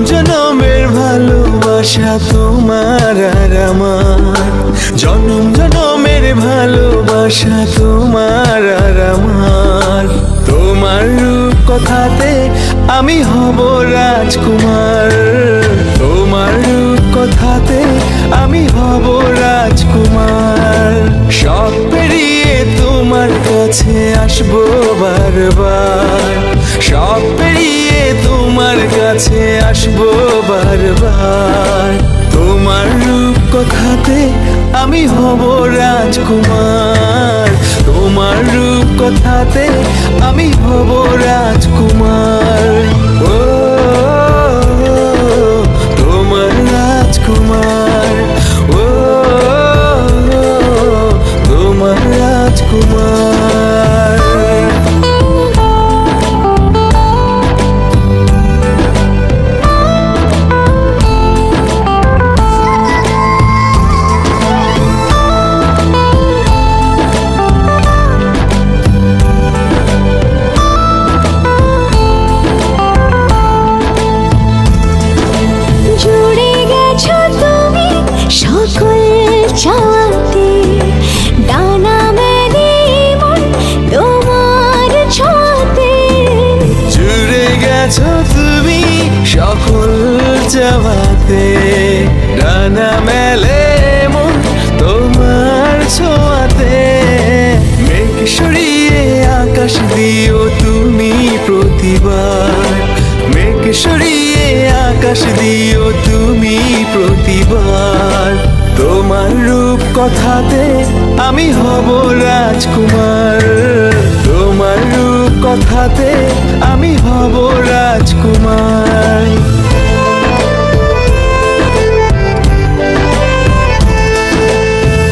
জনমের ভালোবাসা তোমার আর আমার, জনম জনমের ভালোবাসা তোমার আর আমার। তোমার রূপ কথাতে আমি হব রাজকুমার, তোমার রূপ কথাতে আমি হব রাজকুমার। সব পেরিয়ে তোমার কাছে আসবো বারবার, সব পেরিয়ে তোমার কাছে আসবো বারবার। তোমার রূপ কথাতে আমি হব রাজকুমার, তোমার রূপ কথাতে আমি হব রাজকুমার। ও তোমার রাজকুমার, ও তোমার রাজকুমার। চাওয়াতে ডানা মেলে মন তোমার ছোঁয়াতে, জুড়ে গেছো তুমি সকল চাওয়াতে, ডানা মেলে মন তোমার ছোঁয়াতে। মেঘ সরিয়ে আকাশ দিও তুমি প্রতিবার, মেঘ সরিয়ে আকাশ দিও তুমি প্রতিবার। তোমার রূপ কথাতে আমি হব রাজকুমার, তোমার রূপ কথাতে আমি হব রাজকুমার।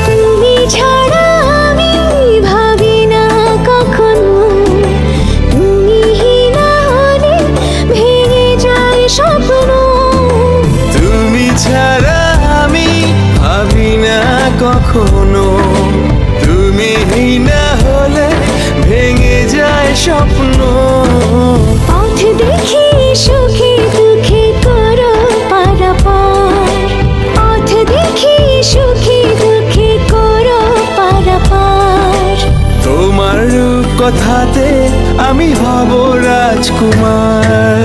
তুমি ছাড়া আমি ভাবি না কখনো, তুমি না হলে ভেঙে যায় স্বপ্ন। তুমি ছাড়া আমি ভাবি না কখনো, তুমি না হলে ভেঙে যায় স্বপ্ন। পথ দেখি সুখে দুঃখে করো পারাপার, পথ দেখি সুখে দুঃখে করো পারাপার। তোমার রূপ কথাতে আমি হব রাজকুমার,